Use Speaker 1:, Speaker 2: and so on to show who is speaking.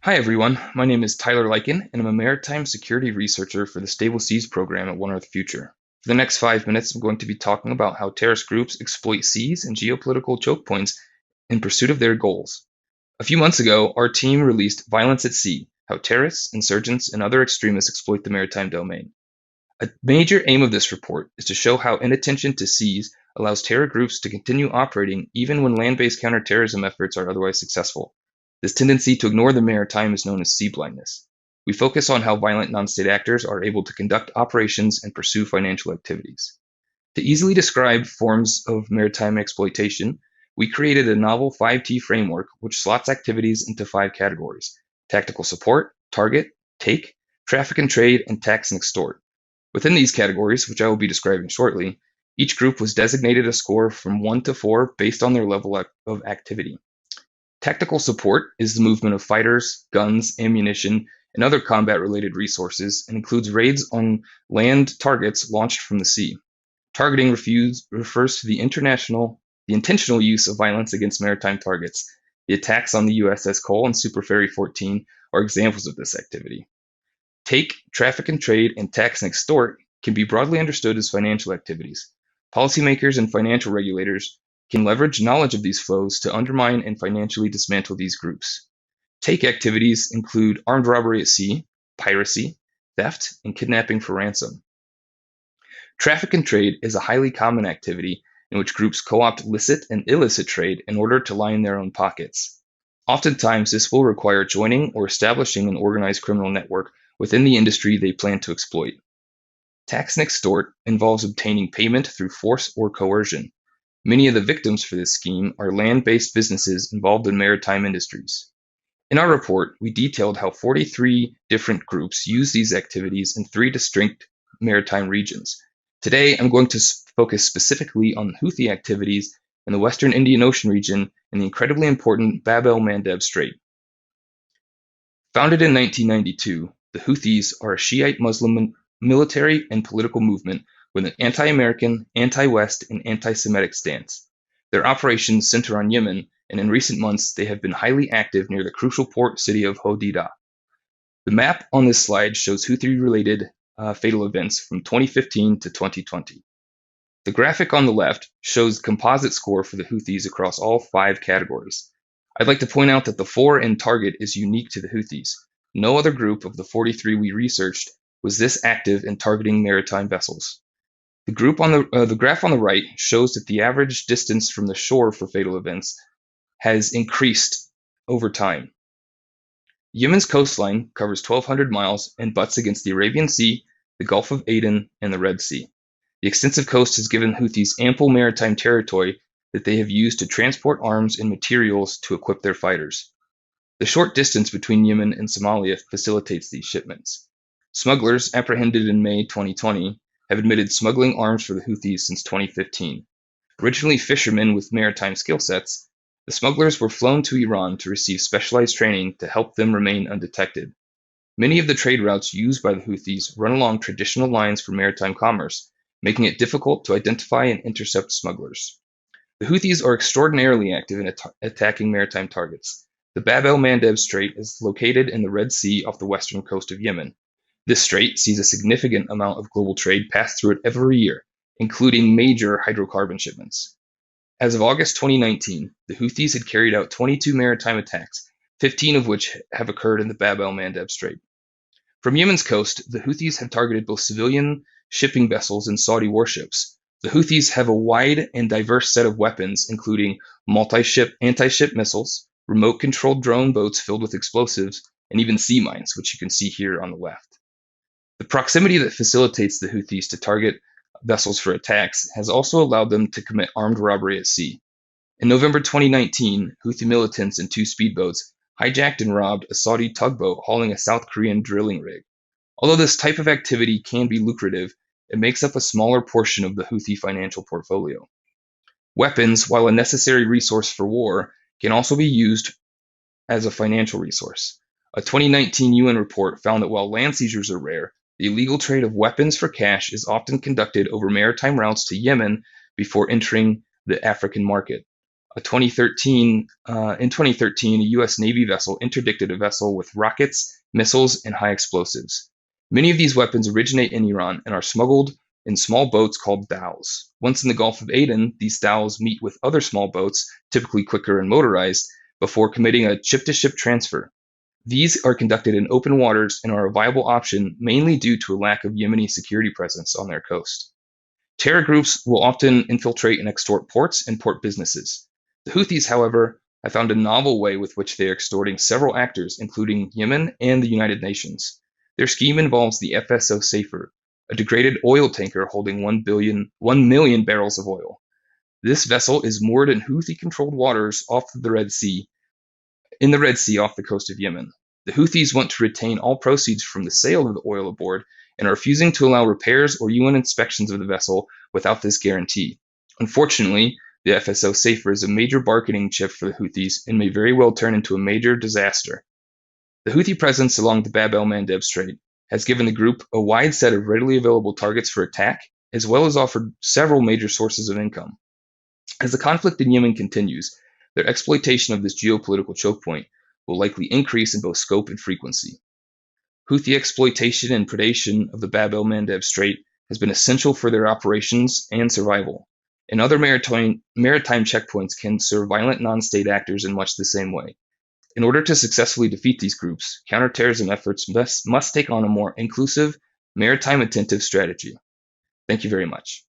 Speaker 1: Hi everyone, my name is Tyler Lycan, and I'm a Maritime Security Researcher for the Stable Seas program at One Earth Future. For the next 5 minutes, I'm going to be talking about how terrorist groups exploit seas and geopolitical choke points in pursuit of their goals. A few months ago, our team released Violence at Sea: How Terrorists, Insurgents, and Other Extremists Exploit the Maritime Domain. A major aim of this report is to show how inattention to seas allows terror groups to continue operating even when land-based counterterrorism efforts are otherwise successful. This tendency to ignore the maritime is known as sea blindness. We focus on how violent non-state actors are able to conduct operations and pursue financial activities. To easily describe forms of maritime exploitation, we created a novel 5T framework which slots activities into 5 categories: tactical support, target, take, traffic and trade, and tax and extort. Within these categories, which I will be describing shortly, each group was designated a score from 1 to 4 based on their level of activity. Tactical support is the movement of fighters, guns, ammunition, and other combat-related resources, and includes raids on land targets launched from the sea. Targeting refers to the intentional use of violence against maritime targets. The attacks on the USS Cole and Super Ferry 14 are examples of this activity. Take, traffic and trade, and tax and extort can be broadly understood as financial activities. Policymakers and financial regulators can leverage knowledge of these flows to undermine and financially dismantle these groups. Take activities include armed robbery at sea, piracy, theft, and kidnapping for ransom. Traffic and trade is a highly common activity in which groups co-opt licit and illicit trade in order to line their own pockets. Oftentimes, this will require joining or establishing an organized criminal network within the industry they plan to exploit. Tax and extort involves obtaining payment through force or coercion. Many of the victims for this scheme are land-based businesses involved in maritime industries. In our report, we detailed how 43 different groups use these activities in 3 distinct maritime regions. Today, I'm going to focus specifically on Houthi activities in the Western Indian Ocean region and the incredibly important Bab el-Mandeb Strait. Founded in 1992, the Houthis are a Shiite Muslim military and political movement with an anti-American, anti-West, and anti-Semitic stance. Their operations center on Yemen, and in recent months they have been highly active near the crucial port city of Hodeidah. The map on this slide shows Houthi-related fatal events from 2015 to 2020. The graphic on the left shows the composite score for the Houthis across all 5 categories. I'd like to point out that the 4 in target is unique to the Houthis. No other group of the 43 we researched was this active in targeting maritime vessels. The graph on the right shows that the average distance from the shore for fatal events has increased over time. Yemen's coastline covers 1,200 miles and butts against the Arabian Sea, the Gulf of Aden, and the Red Sea. The extensive coast has given Houthis ample maritime territory that they have used to transport arms and materials to equip their fighters. The short distance between Yemen and Somalia facilitates these shipments. Smugglers apprehended in May 2020 have admitted smuggling arms for the Houthis since 2015. Originally fishermen with maritime skill sets, the smugglers were flown to Iran to receive specialized training to help them remain undetected. Many of the trade routes used by the Houthis run along traditional lines for maritime commerce, making it difficult to identify and intercept smugglers. The Houthis are extraordinarily active in attacking maritime targets. The Bab el-Mandeb Strait is located in the Red Sea off the western coast of Yemen. This strait sees a significant amount of global trade pass through it every year, including major hydrocarbon shipments. As of August 2019, the Houthis had carried out 22 maritime attacks, 15 of which have occurred in the Bab el-Mandeb Strait. From Yemen's coast, the Houthis have targeted both civilian shipping vessels and Saudi warships. The Houthis have a wide and diverse set of weapons, including multi-ship anti-ship missiles, remote-controlled drone boats filled with explosives, and even sea mines, which you can see here on the left. The proximity that facilitates the Houthis to target vessels for attacks has also allowed them to commit armed robbery at sea. In November 2019, Houthi militants in 2 speedboats hijacked and robbed a Saudi tugboat hauling a South Korean drilling rig. Although this type of activity can be lucrative, it makes up a smaller portion of the Houthi financial portfolio. Weapons, while a necessary resource for war, can also be used as a financial resource. A 2019 UN report found that while land seizures are rare, the illegal trade of weapons for cash is often conducted over maritime routes to Yemen before entering the African market. In 2013, a U.S. Navy vessel interdicted a vessel with rockets, missiles, and high explosives. Many of these weapons originate in Iran and are smuggled in small boats called dhows. Once in the Gulf of Aden, these dhows meet with other small boats, typically quicker and motorized, before committing a ship-to-ship transfer. These are conducted in open waters and are a viable option mainly due to a lack of Yemeni security presence on their coast. Terror groups will often infiltrate and extort ports and port businesses. The Houthis, however, have found a novel way with which they are extorting several actors, including Yemen and the United Nations. Their scheme involves the FSO Safer, a degraded oil tanker holding 1 million barrels of oil. This vessel is moored in Houthi-controlled waters in the Red Sea off the coast of Yemen. The Houthis want to retain all proceeds from the sale of the oil aboard and are refusing to allow repairs or UN inspections of the vessel without this guarantee. Unfortunately, the FSO Safer is a major bargaining chip for the Houthis and may very well turn into a major disaster. The Houthi presence along the Bab el-Mandeb Strait has given the group a wide set of readily available targets for attack, as well as offered several major sources of income. As the conflict in Yemen continues, their exploitation of this geopolitical choke point will likely increase in both scope and frequency. Houthi exploitation and predation of the Bab el-Mandeb Strait has been essential for their operations and survival, and other maritime checkpoints can serve violent non-state actors in much the same way. In order to successfully defeat these groups, counterterrorism efforts must take on a more inclusive, maritime attentive strategy. Thank you very much.